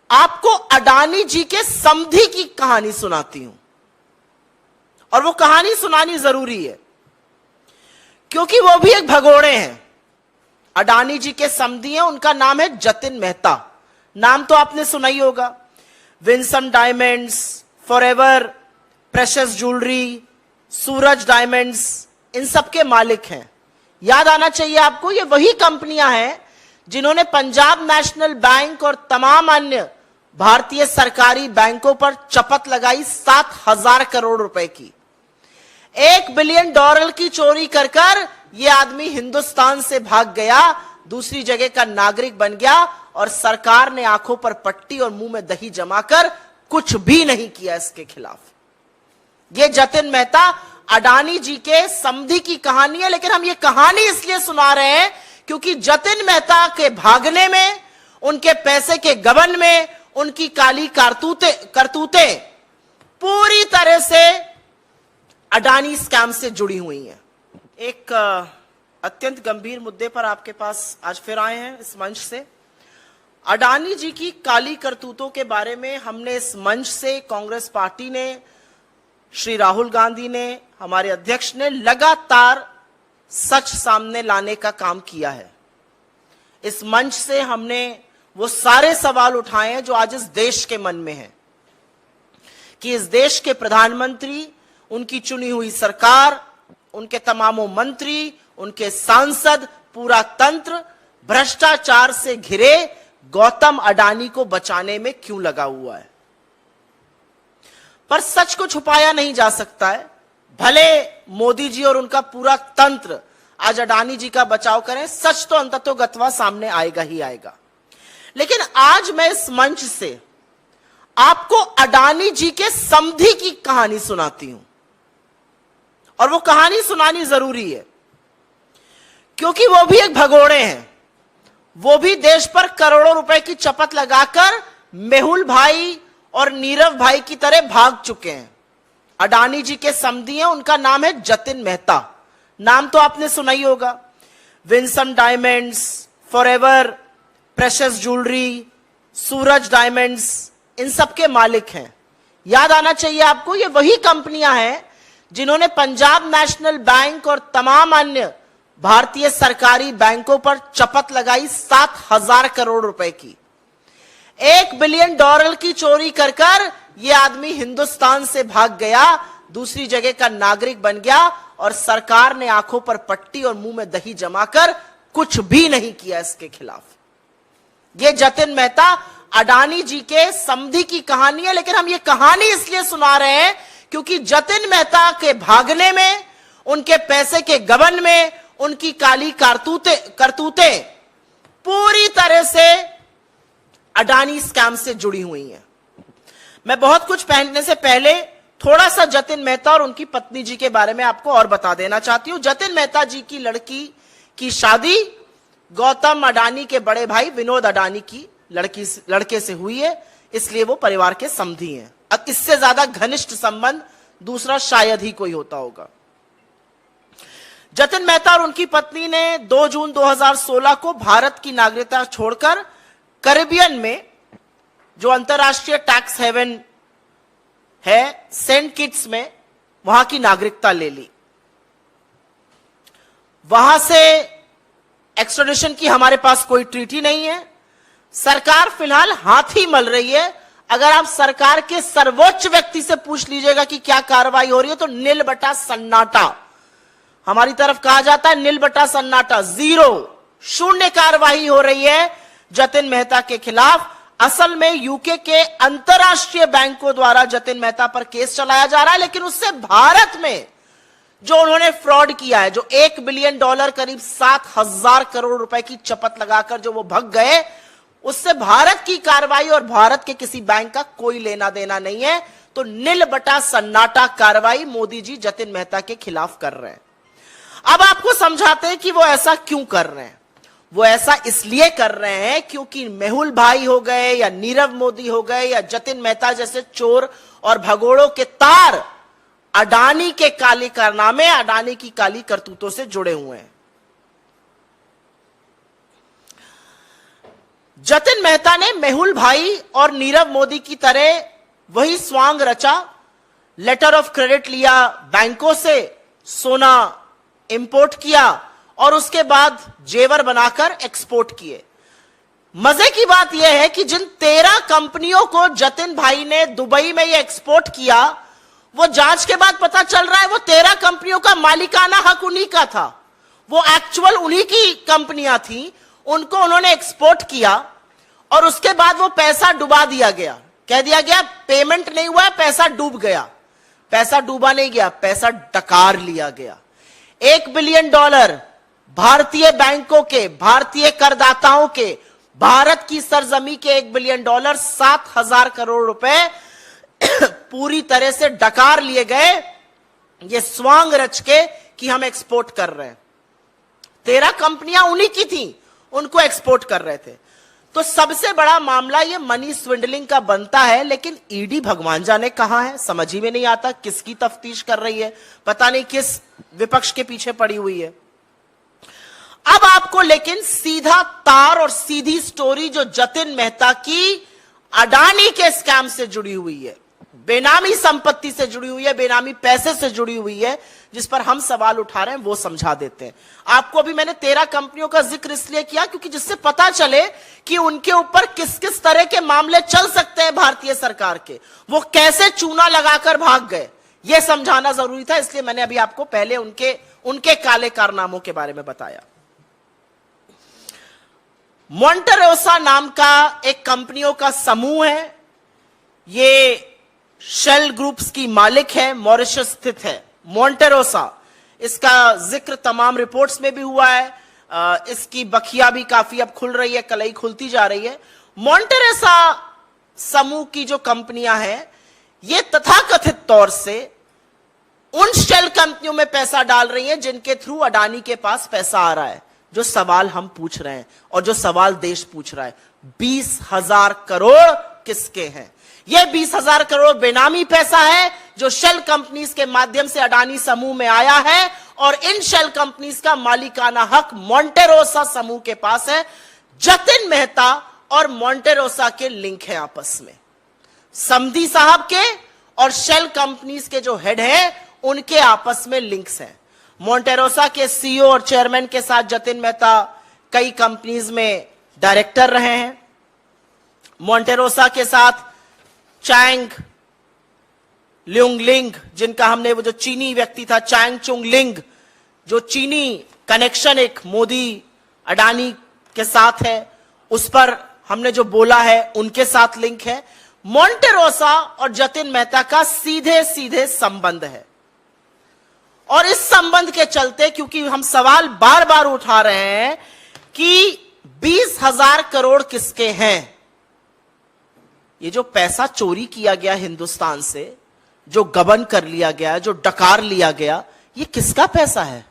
आपको अडानी जी के समधी की कहानी सुनाती हूं। और वो कहानी सुनानी जरूरी है क्योंकि वो भी एक भगोड़े हैं। अडानी जी के समधी हैं, उनका नाम है जतिन मेहता। नाम तो आपने सुना ही होगा। Winsome Diamonds, Forever, Precious Jewellery, Suraj Diamonds, इन सब के मालिक हैं। याद आना चाहिए आपको, ये वही कंपनियां हैं जिन्होंने पंजाब नेशनल बैंक और तमाम अन्य भारतीय सरकारी बैंकों पर चपत लगाई 7,000 करोड़ रुपए की। $1 बिलियन की चोरी कर कर यह आदमी हिंदुस्तान से भाग गया, दूसरी जगह का नागरिक बन गया और सरकार ने आंखों पर पट्टी और मुंह में दही जमाकर कुछ भी नहीं किया इसके खिलाफ। यह जतिन मेहता अडानी जी के समधी की कहानी है। लेकिन हम ये कहानी इसलिए सुना रहे हैं क्योंकि जतिन मेहता के भागने में, उनके पैसे के गबन में, उनकी काली करतूतें पूरी तरह से अडानी स्कैम से जुड़ी हुई हैं। एक अत्यंत गंभीर मुद्दे पर आपके पास आज फिर आए हैं इस मंच से। अडानी जी की काली करतूतों के बारे में हमने इस मंच से, कांग्रेस पार्टी ने, श्री राहुल गांधी ने, हमारे अध्यक्ष ने लगातार सच सामने लाने का काम किया है। इस मंच से हमने वो सारे सवाल उठाए हैं जो आज इस देश के मन में हैं कि इस देश के प्रधानमंत्री, उनकी चुनी हुई सरकार, उनके तमामों मंत्री, उनके सांसद, पूरा तंत्र भ्रष्टाचार से घिरे गौतम अडानी को बचाने में क्यों लगा हुआ है। पर सच को छुपाया नहीं जा सकता है। भले मोदी जी और उनका पूरा तंत्र आज अडानी जी का बचाव करें, सच तो अंततोगत्वा सामने आएगा ही आएगा। लेकिन आज मैं इस मंच से आपको अडानी जी के समधी की कहानी सुनाती हूं। और वो कहानी सुनानी जरूरी है क्योंकि वो भी एक भगोड़े हैं। वो भी देश पर करोड़ों रुपए की चपत लगाकर मेहुल भाई और नीरव भाई की तरह भाग चुके हैं। अडानी जी के समधी हैं, उनका नाम है जतिन मेहता। नाम तो आपने सुना ही होगा। Winsome Diamonds, Forever, Precious Jewellery, Suraj Diamonds, इन सब के मालिक हैं। याद आना चाहिए आपको, ये वही कंपनियां हैं जिन्होंने पंजाब नेशनल बैंक और तमाम अन्य भारतीय सरकारी बैंकों पर चपत लगाई 7,000 करोड़ रुपए की। $1 बिलियन की चोरी कर कर यह आदमी हिंदुस्तान से भाग गया, दूसरी जगह का नागरिक बन गया और सरकार ने आंखों पर पट्टी और मुंह में दही जमाकर कुछ भी नहीं किया इसके खिलाफ। यह जतिन मेहता अडानी जी के समधी की कहानी है। लेकिन हम ये कहानी इसलिए सुना रहे हैं क्योंकि जतिन मेहता के भागने में, उनके पैसे के गबन में, उनकी काली करतूतें पूरी तरह से अडानी स्कैम से जुड़ी हुई हैं। मैं बहुत कुछ पहनने से पहले थोड़ा सा जतिन मेहता और उनकी पत्नी जी के बारे में आपको और बता देना चाहती हूं। जतिन मेहता जी की लड़की की शादी गौतम अडानी के बड़े भाई विनोद अडानी की लड़के से हुई है, इसलिए वो परिवार के समधी हैं। अब इससे ज्यादा घनिष्ठ संबंध दूसरा शायद ही कोई होता होगा। जतिन मेहता और उनकी पत्नी ने 2 जून 2016 को भारत की नागरिकता छोड़कर कैरिबियन में, जो अंतरराष्ट्रीय टैक्स हेवन है, सेंट किट्स में, वहां की नागरिकता ले ली। वहां से एक्स्ट्राडिशन की हमारे पास कोई ट्रीटी नहीं है। सरकार फिलहाल हाथ ही मल रही है। अगर आप सरकार के सर्वोच्च व्यक्ति से पूछ लीजिएगा कि क्या कार्रवाई हो रही है तो नील बटा सन्नाटा। हमारी तरफ कहा जाता है नील बटा सन्नाटा, जीरो, शून्य कार्रवाई हो रही है जतिन मेहता के खिलाफ। असल में यूके के अंतरराष्ट्रीय बैंकों द्वारा जतिन मेहता पर केस चलाया जा रहा है, लेकिन उससे भारत में जो उन्होंने फ्रॉड किया है, जो $1 बिलियन करीब 7,000 करोड़ रुपए की चपत लगाकर जो वो भग गए, उससे भारत की कार्रवाई और भारत के किसी बैंक का कोई लेना देना नहीं है। तो नील बटा सन्नाटा कार्रवाई मोदी जी जतिन मेहता के खिलाफ कर रहे हैं। अब आपको समझाते हैं कि वो ऐसा क्यों कर रहे हैं। वो ऐसा इसलिए कर रहे हैं क्योंकि मेहुल भाई हो गए या नीरव मोदी हो गए या जतिन मेहता जैसे चोर और भगोड़ों के तार अडानी के काले कारनामे, अडानी की काली करतूतों से जुड़े हुए हैं। जतिन मेहता ने मेहुल भाई और नीरव मोदी की तरह वही स्वांग रचा, लेटर ऑफ क्रेडिट लिया बैंकों से, सोना इंपोर्ट किया और उसके बाद जेवर बनाकर एक्सपोर्ट किए। मजे की बात यह है कि जिन 13 कंपनियों को जतिन भाई ने दुबई में ये एक्सपोर्ट किया, वो जांच के बाद पता चल रहा है वो 13 कंपनियों का मालिकाना हक उन्हीं का था, वो एक्चुअल उन्हीं की कंपनियां थी, उनको उन्होंने एक्सपोर्ट किया और उसके बाद वो पैसा डुबा दिया गया, कह दिया गया पेमेंट नहीं हुआ, पैसा डूब गया। पैसा डूबा नहीं गया, पैसा डकार लिया गया। $1 बिलियन भारतीय बैंकों के, भारतीय करदाताओं के, भारत की सरजमी के $1 बिलियन, 7,000 करोड़ रुपए पूरी तरह से डकार लिए गए, ये स्वांग रच के कि हम एक्सपोर्ट कर रहे हैं। 13 कंपनियां उन्हीं की थी, उनको एक्सपोर्ट कर रहे थे। तो सबसे बड़ा मामला ये मनी स्विंडलिंग का बनता है, लेकिन ईडी भगवान जाने कहां है, समझ ही में नहीं आता किसकी तफ्तीश कर रही है, पता नहीं किस विपक्ष के पीछे पड़ी हुई है। अब आपको लेकिन सीधा तार और सीधी स्टोरी जो जतिन मेहता की अडानी के स्कैम से जुड़ी हुई है, बेनामी संपत्ति से जुड़ी हुई है, बेनामी पैसे से जुड़ी हुई है, जिस पर हम सवाल उठा रहे हैं, वो समझा देते हैं आपको। अभी मैंने 13 कंपनियों का जिक्र इसलिए किया क्योंकि जिससे पता चले कि उनके ऊपर किस किस तरह के मामले चल सकते हैं भारतीय सरकार के, वो कैसे चूना लगाकर भाग गए, यह समझाना जरूरी था। इसलिए मैंने अभी आपको पहले उनके काले कारनामों के बारे में बताया। मोंटेरोसा नाम का एक कंपनियों का समूह है, ये शेल ग्रुप्स की मालिक है, मॉरिशस स्थित है मोंटेरोसा। इसका जिक्र तमाम रिपोर्ट्स में भी हुआ है, इसकी बखिया भी काफी अब खुल रही है, कलई खुलती जा रही है। मोंटेरोसा समूह की जो कंपनियां हैं, ये तथाकथित तौर से उन शेल कंपनियों में पैसा डाल रही हैं जिनके थ्रू अडानी के पास पैसा आ रहा है। जो सवाल हम पूछ रहे हैं और जो सवाल देश पूछ रहा है, 20,000 करोड़ किसके हैं? यह 20,000 करोड़ बेनामी पैसा है जो शेल कंपनीज के माध्यम से अडानी समूह में आया है, और इन शेल कंपनीज का मालिकाना हक मोंटेरोसा समूह के पास है। जतिन मेहता और मोंटेरोसा के लिंक है आपस में, समधी साहब के और शेल कंपनीज के जो हेड है उनके आपस में लिंक्स हैं। मोंटेरोसा के सीईओ और चेयरमैन के साथ जतिन मेहता कई कंपनीज में डायरेक्टर रहे हैं। मोंटेरोसा के साथ चैंग ल्यूंगलिंग, जिनका हमने वो जो चीनी व्यक्ति था चैंग चुंगलिंग, जो चीनी कनेक्शन एक मोदी अडानी के साथ है, उस पर हमने जो बोला है, उनके साथ लिंक है। मोंटेरोसा और जतिन मेहता का सीधे सीधे संबंध है, और इस संबंध के चलते, क्योंकि हम सवाल बार बार उठा रहे हैं कि 20,000 करोड़ किसके हैं, ये जो पैसा चोरी किया गया हिंदुस्तान से, जो गबन कर लिया गया, जो डकार लिया गया, ये किसका पैसा है?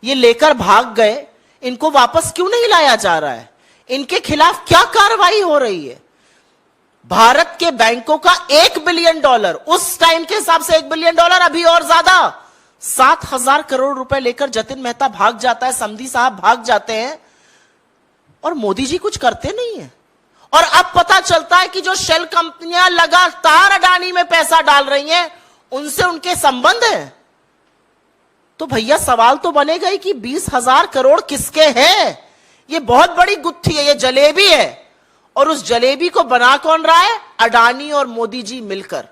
ये लेकर भाग गए, इनको वापस क्यों नहीं लाया जा रहा है? इनके खिलाफ क्या कार्रवाई हो रही है? भारत के बैंकों का $1 बिलियन, उस टाइम के हिसाब से $1 बिलियन, अभी और ज्यादा 7,000 करोड़ रुपए लेकर जतिन मेहता भाग जाता है, समधी साहब भाग जाते हैं, और मोदी जी कुछ करते नहीं है। और अब पता चलता है कि जो शेल कंपनियां लगातार अडानी में पैसा डाल रही हैं, उनसे उनके संबंध हैं। तो भैया सवाल तो बनेगा ही कि 20,000 करोड़ किसके हैं? ये बहुत बड़ी गुत्थी है, ये जलेबी है, और उस जलेबी को बना कौन रहा है? अडानी और मोदी जी मिलकर।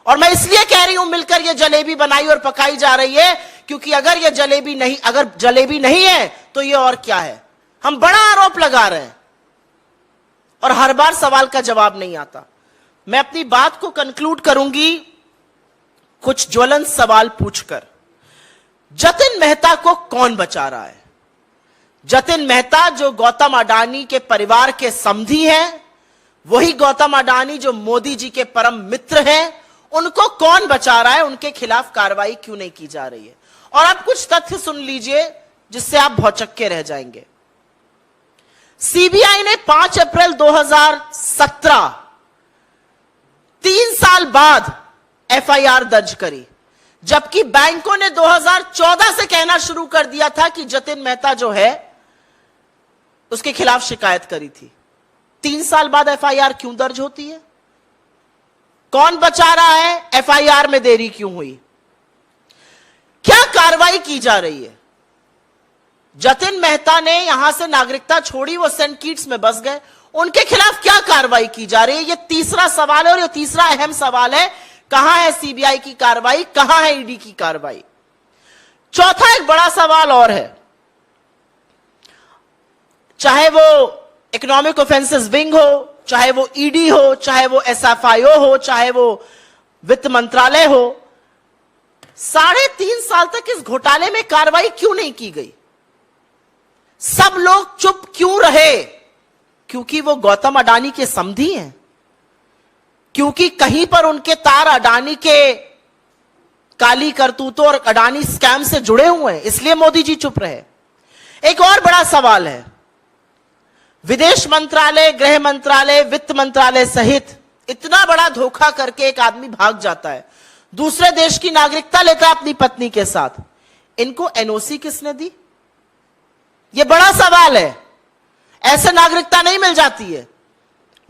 और मैं इसलिए कह रही हूं मिलकर ये जलेबी बनाई और पकाई जा रही है, क्योंकि अगर जलेबी नहीं है तो ये और क्या है? हम बड़ा आरोप लगा रहे हैं और हर बार सवाल का जवाब नहीं आता। मैं अपनी बात को कंक्लूड करूंगी कुछ ज्वलंत सवाल पूछकर। जतिन मेहता को कौन बचा रहा है? जतिन मेहता जो गौतम अडानी के परिवार के समधी हैं, वही गौतम अडानी जो मोदी जी के परम मित्र हैं, उनको कौन बचा रहा है? उनके खिलाफ कार्रवाई क्यों नहीं की जा रही है? और अब कुछ तथ्य सुन लीजिए जिससे आप भौचक्के रह जाएंगे। सीबीआई ने 5 अप्रैल 2017, 3 साल बाद एफआईआर दर्ज करी, जबकि बैंकों ने 2014 से कहना शुरू कर दिया था कि जतिन मेहता जो है उसके खिलाफ शिकायत करी थी। 3 साल बाद एफआईआर क्यों दर्ज होती है? कौन बचा रहा है? एफआईआर में देरी क्यों हुई? क्या कार्रवाई की जा रही है? जतिन मेहता ने यहां से नागरिकता छोड़ी, वो सेंट किट्स में बस गए, उनके खिलाफ क्या कार्रवाई की जा रही है? यह तीसरा सवाल है और यह तीसरा अहम सवाल है, कहां है सीबीआई की कार्रवाई, कहां है ईडी की कार्रवाई? चौथा एक बड़ा सवाल और है, चाहे वो इकोनॉमिक ऑफेंसेस विंग हो, चाहे वो ईडी हो, चाहे वो एसएफआईओ हो, चाहे वो वित्त मंत्रालय हो, 3.5 साल तक इस घोटाले में कार्रवाई क्यों नहीं की गई? सब लोग चुप क्यों रहे? क्योंकि वो गौतम अडानी के समधी हैं, क्योंकि कहीं पर उनके तार अडानी के काली करतूतों और अडानी स्कैम से जुड़े हुए हैं, इसलिए मोदी जी चुप रहे। एक और बड़ा सवाल है, विदेश मंत्रालय, गृह मंत्रालय, वित्त मंत्रालय सहित इतना बड़ा धोखा करके एक आदमी भाग जाता है, दूसरे देश की नागरिकता लेता है अपनी पत्नी के साथ, इनको एनओसी किसने दी? यह बड़ा सवाल है। ऐसे नागरिकता नहीं मिल जाती है।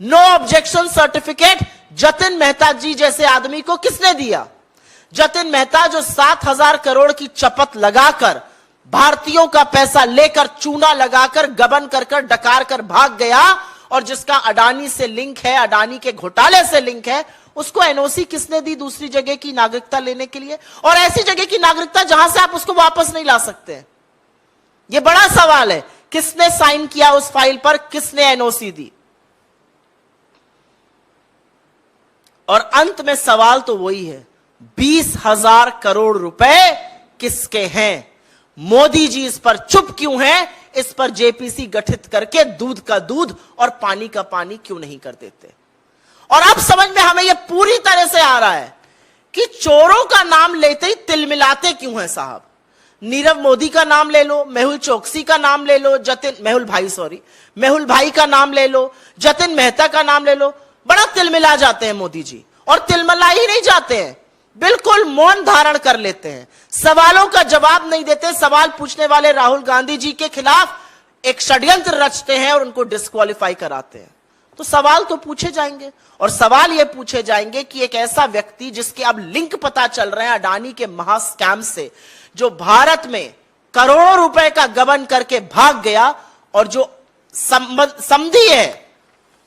No objection certificate Jatin Mehta ji जैसे आदमी को किसने दिया? जतिन मेहता जो 7,000 करोड़ की चपत लगाकर, भारतीयों का पैसा लेकर, चूना लगाकर, गबन कर डकार कर भाग गया, और जिसका अडानी से लिंक है, अडानी के घोटाले से लिंक है, उसको एनओसी किसने दी दूसरी जगह की नागरिकता लेने के लिए? और ऐसी जगह की नागरिकता जहां से आप उसको वापस नहीं ला सकते। यह बड़ा सवाल है, किसने साइन किया उस फाइल पर, किसने एनओसी दी? और अंत में सवाल तो वही है, 20,000 करोड़ रुपए किसके हैं? मोदी जी इस पर चुप क्यों हैं? इस पर जेपीसी गठित करके दूध का दूध और पानी का पानी क्यों नहीं कर देते? और अब समझ में हमें यह पूरी तरह से आ रहा है कि चोरों का नाम लेते ही तिलमिलाते क्यों हैं साहब। नीरव मोदी का नाम ले लो, मेहुल चोकसी का नाम ले लो, मेहुल भाई का नाम ले लो, जतिन मेहता का नाम ले लो, बड़ा तिलमिला जाते हैं मोदी जी। और तिलमिला ही नहीं जाते हैं, बिल्कुल मौन धारण कर लेते हैं, सवालों का जवाब नहीं देते। सवाल पूछने वाले राहुल गांधी जी के खिलाफ एक षड्यंत्र रचते हैं और उनको डिस्क्वालीफाई कराते हैं। तो सवाल तो पूछे जाएंगे, और सवाल यह पूछे जाएंगे कि एक ऐसा व्यक्ति जिसके अब लिंक पता चल रहे हैं अडानी के महा स्कैम से, जो भारत में करोड़ों रुपए का गबन करके भाग गया, और जो समधी है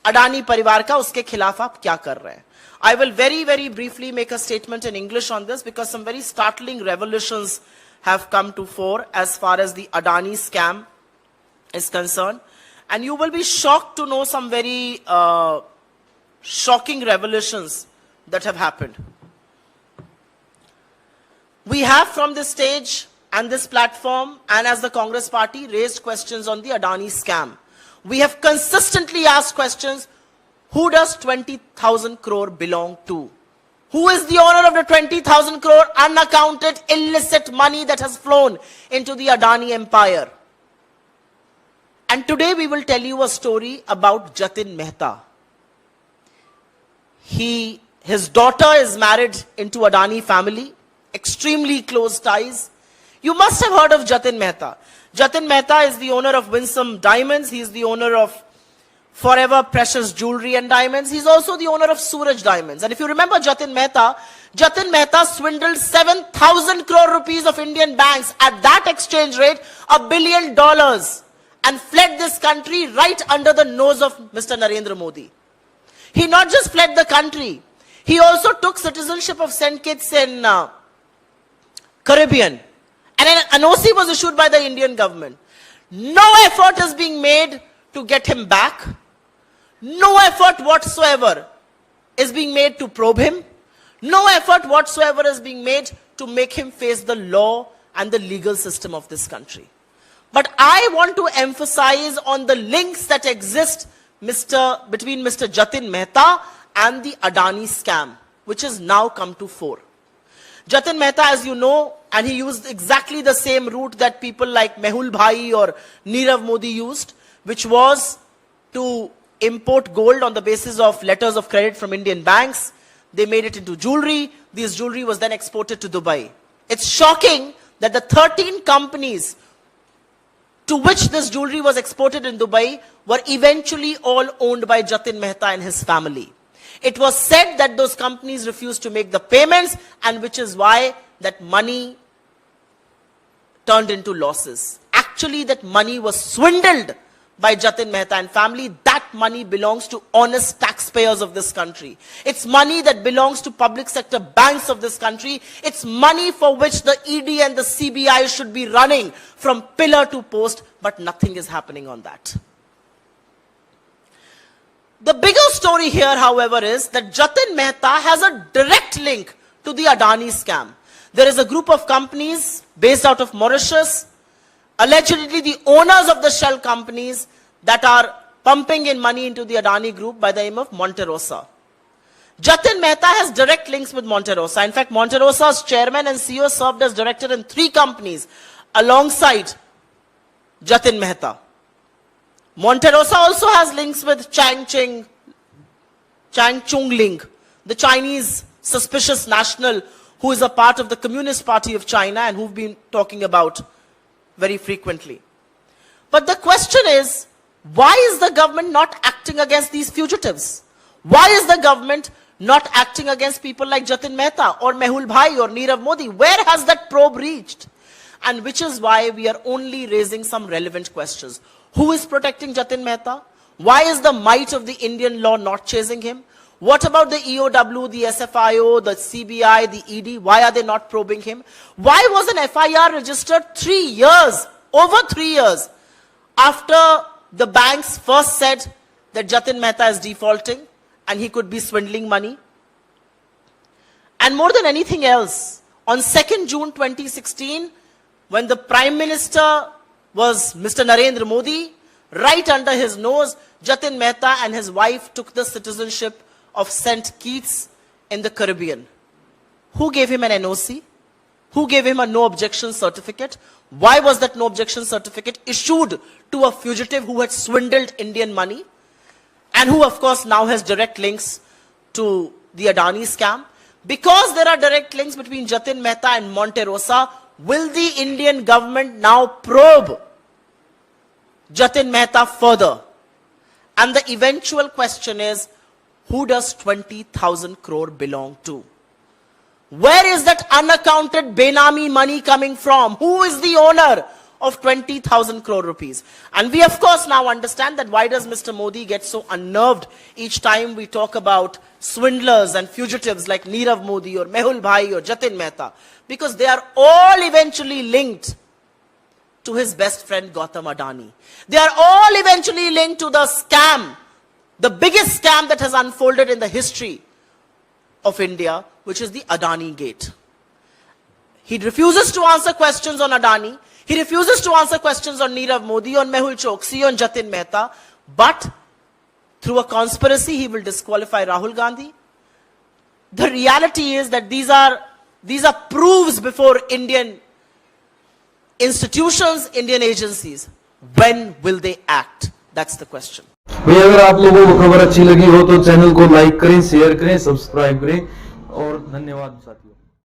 अडानी परिवार का, उसके खिलाफ आप क्या कर रहे हैं? I will very briefly make a statement in English on this, because some very startling revelations have come to fore as far as the Adani scam is concerned, and you will be shocked to know some very shocking revelations that have happened. We have from this stage and this platform, and as the Congress party, raised questions on the Adani scam. We have consistently asked questions. Who does 20,000 crore belong to? Who is the owner of the 20,000 crore unaccounted illicit money that has flown into the Adani empire? And today we will tell you a story about Jatin Mehta. His daughter is married into Adani family, extremely close ties. You must have heard of Jatin Mehta. Jatin Mehta is the owner of Winsome Diamonds. He is the owner of Forever Precious Jewelry and Diamonds. He's also the owner of Suraj Diamonds. And if you remember Jatin Mehta swindled 7,000 crore rupees of Indian banks at that exchange rate, $1 billion, and fled this country right under the nose of Mr. Narendra Modi. He not just fled the country, he also took citizenship of St. Kitts in Caribbean. And an NOC was issued by the Indian government. No effort is being made to get him back. No effort whatsoever is being made to probe him. No effort whatsoever is being made to make him face the law and the legal system of this country. But I want to emphasize on the links that exist between Mr. Jatin Mehta and the Adani scam, which has now come to fore. Jatin Mehta, as you know, and he used exactly the same route that people like Mehul Bhai or Nirav Modi used, which was to import gold on the basis of letters of credit from Indian banks. They made it into jewelry. This jewelry was then exported to Dubai. It's shocking that the 13 companies to which this jewelry was exported in Dubai were eventually all owned by Jatin Mehta and his family. It was said that those companies refused to make the payments, and which is why that money turned into losses. Actually, that money was swindled by Jatin Mehta and family. That money belongs to honest taxpayers of this country. It's money that belongs to public sector banks of this country. It's money for which the ED and the CBI should be running from pillar to post, but nothing is happening on that. The bigger story here, however, is that Jatin Mehta has a direct link to the Adani scam. There is a group of companies based out of Mauritius, allegedly the owners of the shell companies, that are pumping in money into the Adani group by the name of Monte Rosa. Jatin Mehta has direct links with Monte Rosa. In fact, Monte Rosa's chairman and CEO served as director in 3 companies alongside Jatin Mehta. Monte Rosa also has links with Chang Chongling, the Chinese suspicious national who is a part of the Communist Party of China and who've been talking about very frequently. But the question is, why is the government not acting against these fugitives? Why is the government not acting against people like Jatin Mehta or Mehul Bhai or Nirav Modi? Where has that probe reached? And which is why we are only raising some relevant questions. Who is protecting Jatin Mehta? Why is the might of the Indian law not chasing him? What about the EOW, the SFIO, the CBI, the ED? Why are they not probing him? Why was an FIR registered 3 years, over 3 years, after the banks first said that Jatin Mehta is defaulting and he could be swindling money? And more than anything else, on 2nd June 2016, when the Prime Minister was Mr. Narendra Modi, right under his nose, Jatin Mehta and his wife took the citizenship of St. Kitts in the Caribbean. Who gave him an NOC? Who gave him a no objection certificate? Why was that no objection certificate issued to a fugitive who had swindled Indian money and who of course now has direct links to the Adani scam? Because there are direct links between Jatin Mehta and Monte Rosa, will the Indian government now probe Jatin Mehta further? And the eventual question is, who does 20,000 crore belong to? Where is that unaccounted Benami money coming from? Who is the owner of 20,000 crore rupees? And we of course now understand that why does Mr. Modi get so unnerved each time we talk about swindlers and fugitives like Nirav Modi or Mehul Bhai or Jatin Mehta? Because they are all eventually linked to his best friend Gautam Adani. They are all eventually linked to the scam, the biggest scam that has unfolded in the history of India, which is the Adani Gate. He refuses to answer questions on Adani. He refuses to answer questions on Nirav Modi, on Mehul Choksi, on Jatin Mehta. But through a conspiracy, he will disqualify Rahul Gandhi. The reality is that these are proofs before Indian institutions, Indian agencies. When will they act? That's the question. भाई अगर आप लोगों को खबर अच्छी लगी हो तो चैनल को लाइक करें, शेयर करें, सब्सक्राइब करें और धन्यवाद साथियों।